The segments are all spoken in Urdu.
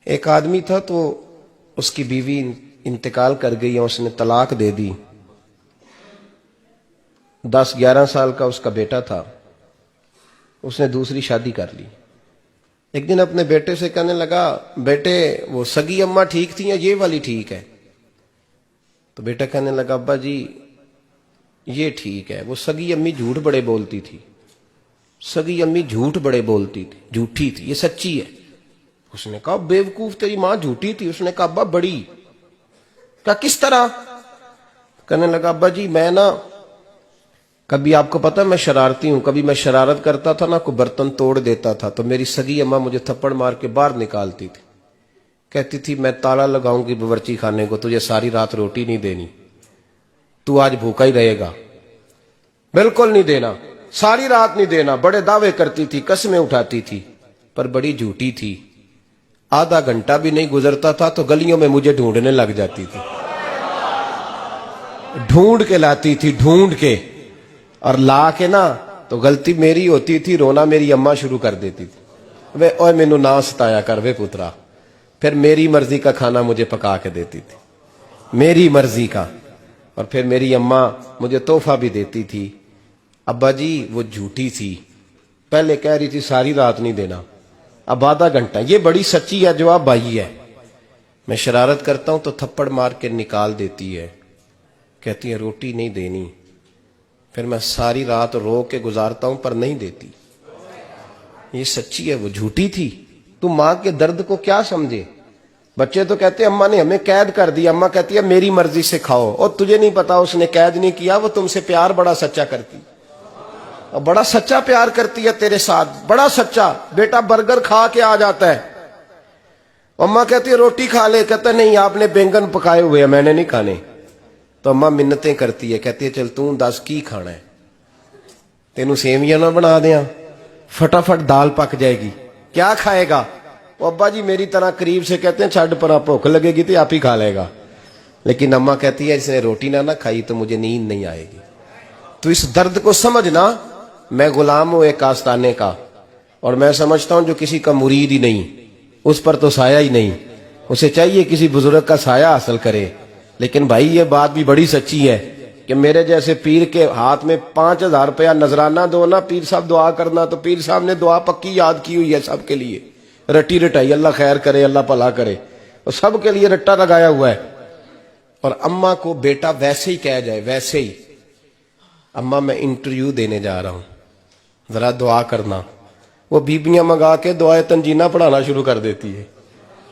ایک آدمی تھا تو اس کی بیوی انتقال کر گئی اور اس نے طلاق دے دی. 10-11 سال کا اس کا بیٹا تھا. اس نے دوسری شادی کر لی. ایک دن اپنے بیٹے سے کہنے لگا, بیٹے وہ سگی اماں ٹھیک تھی یا یہ والی ٹھیک ہے؟ تو بیٹا کہنے لگا, ابا جی یہ ٹھیک ہے, وہ سگی امی جھوٹ بڑے بولتی تھی, سگی امی جھوٹ بڑے بولتی تھی, جھوٹی تھی, یہ سچی ہے. اس نے کہا, بے وقوف تیری ماں جھوٹی تھی. اس نے کہا, ابا بڑی. کہا کس طرح؟ کہنے لگا, ابا جی میں نا کبھی, آپ کو پتا میں شرارتی ہوں, کبھی میں شرارت کرتا تھا نا, کوئی برتن توڑ دیتا تھا تو میری سگی اماں مجھے تھپڑ مار کے باہر نکالتی تھی. کہتی تھی میں تالا لگاؤں گی باورچی خانے کو, تجھے ساری رات روٹی نہیں دینی, تو آج بھوکا ہی رہے گا, بالکل نہیں دینا, ساری رات نہیں دینا. بڑے دعوے کرتی تھی, قسمیں اٹھاتی تھی, پر بڑی جھوٹی تھی. آدھا گھنٹہ بھی نہیں گزرتا تھا تو گلیوں میں مجھے ڈھونڈنے لگ جاتی تھی, ڈھونڈ کے لاتی تھی, ڈھونڈ کے, اور لا کے نا تو غلطی میری ہوتی تھی, رونا میری اماں شروع کر دیتی تھی. وے اوے مینوں نہ ستایا کر وے پترا. پھر میری مرضی کا کھانا مجھے پکا کے دیتی تھی, میری مرضی کا. اور پھر میری اماں مجھے تحفہ بھی دیتی تھی. ابا جی وہ جھوٹی تھی, پہلے کہہ رہی تھی ساری رات نہیں دینا, اب آدھا گھنٹہ. یہ بڑی سچی ہے, جواب بھائی ہے. میں شرارت کرتا ہوں تو تھپڑ مار کے نکال دیتی ہے, کہتی ہے روٹی نہیں دینی. پھر میں ساری رات رو کے گزارتا ہوں پر نہیں دیتی. یہ سچی ہے, وہ جھوٹی تھی. تو ماں کے درد کو کیا سمجھے؟ بچے تو کہتے ہیں اماں نے ہمیں قید کر دیا, اماں کہتی ہے میری مرضی سے کھاؤ. اور تجھے نہیں پتا اس نے قید نہیں کیا, وہ تم سے پیار بڑا سچا کرتی, اور بڑا سچا پیار کرتی ہے تیرے ساتھ, بڑا سچا. بیٹا برگر کھا کے آ جاتا ہے, اماں کہتی ہے روٹی کھا لے, کہتا ہے نہیں آپ نے بینگن پکائے ہوئے ہیں میں نے نہیں کھانے. تو اماں منتیں کرتی ہے, کہتی ہے چل توں دس کی کھانا ہے, تینوں سیویاں نہ بنا دیاں, فٹافٹ دال پک جائے گی, کیا کھائے گا؟ ابا جی میری طرح قریب سے کہتے ہیں چھڈ پرا, بھوک لگے گی تو آپ ہی کھا لے گا. لیکن اماں کہتی ہے اس نے روٹی نہ کھائی تو مجھے نیند نہیں آئے گی. تو اس درد کو سمجھنا. میں غلام ہوں ایک آستانے کا, اور میں سمجھتا ہوں جو کسی کا مرید ہی نہیں اس پر تو سایہ ہی نہیں, اسے چاہیے کسی بزرگ کا سایہ حاصل کرے. لیکن بھائی یہ بات بھی بڑی سچی ہے کہ میرے جیسے پیر کے ہاتھ میں 5000 روپیہ نذرانہ دو نا, پیر صاحب دعا کرنا, تو پیر صاحب نے دعا پکی یاد کی ہوئی ہے سب کے لیے, رٹی رٹائی, اللہ خیر کرے اللہ بھلا کرے, اور سب کے لیے رٹا لگایا ہوا ہے. اور اماں کو بیٹا ویسے ہی کہہ جائے, ویسے ہی, اماں میں انٹرویو دینے جا رہا ہوں ذرا دعا کرنا, وہ بیبیاں منگا کے دعائے تنجینہ پڑھانا شروع کر دیتی ہے,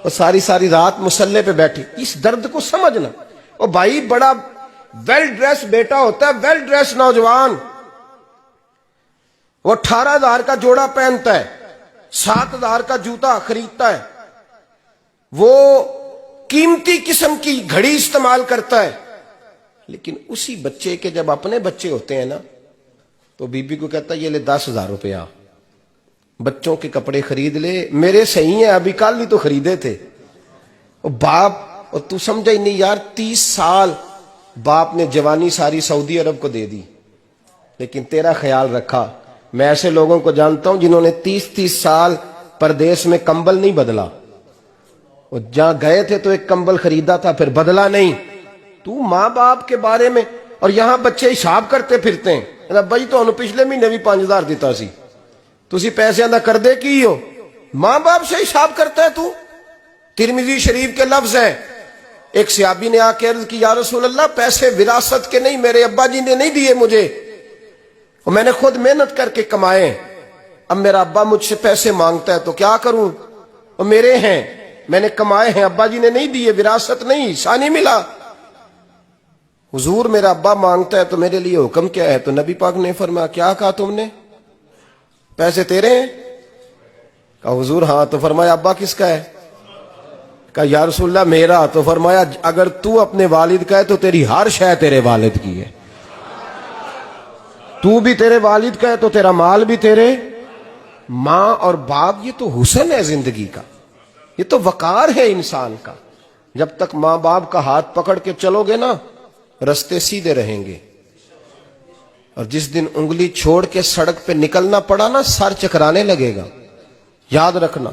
اور ساری رات مسلح پہ بیٹھی. اس درد کو سمجھنا. اور بھائی بڑا ویل ڈریس بیٹا ہوتا ہے, ویل ڈریس نوجوان, وہ 18,000 کا جوڑا پہنتا ہے, 7,000 کا جوتا خریدتا ہے, وہ قیمتی قسم کی گھڑی استعمال کرتا ہے. لیکن اسی بچے کے جب اپنے بچے ہوتے ہیں نا تو بی بی کو کہتا ہے یہ لے 10,000 روپیہ, بچوں کے کپڑے خرید لے, میرے صحیح ہیں ابھی کل ہی تو خریدے تھے. اور باپ, اور تو سمجھا ہی نہیں یار, 30 سال باپ نے جوانی ساری سعودی عرب کو دے دی, لیکن تیرا خیال رکھا. میں ایسے لوگوں کو جانتا ہوں جنہوں نے 30 سال پردیس میں کمبل نہیں بدلا, اور جہاں گئے تھے تو ایک کمبل خریدا تھا پھر بدلا نہیں. تو ماں باپ کے بارے میں, اور یہاں بچے حساب کرتے پھرتے ہیں, بھائی تو پچھلے مہینے بھی 5,000 دیتا سی, تسی پیسے ادا کر دے کی ہو, ماں باپ سے حساب کرتا ہے تو. ترمذی شریف کے لفظ ہیں, ایک صحابی نے آ کے عرض کی یا رسول اللہ پیسے وراثت کے نہیں, میرے ابا جی نے نہیں دیے مجھے, اور میں نے خود محنت کر کے کمائے, اب میرا ابا مجھ سے پیسے مانگتا ہے تو کیا کروں, اور میرے ہیں, میں نے کمائے ہیں, ابا جی نے نہیں دیے, وراثت نہیں, حصہ نہیں ملا. حضور میرا ابا مانگتا ہے تو میرے لیے حکم کیا ہے؟ تو نبی پاک نے فرمایا کیا کہا تم نے, پیسے تیرے ہیں؟ کہا حضور ہاں. تو فرمایا ابا کس کا ہے؟ کہا یا رسول اللہ میرا. تو فرمایا اگر تو اپنے والد کا ہے تو تیری ہر شے تیرے والد کی ہے, تو بھی تیرے والد کا ہے تو تیرا مال بھی تیرے. ماں اور باپ یہ تو حسن ہے زندگی کا, یہ تو وقار ہے انسان کا. جب تک ماں باپ کا ہاتھ پکڑ کے چلو گے نا رستے سیدھے رہیں گے, اور جس دن انگلی چھوڑ کے سڑک پہ نکلنا پڑا نا سر چکرانے لگے گا. یاد رکھنا.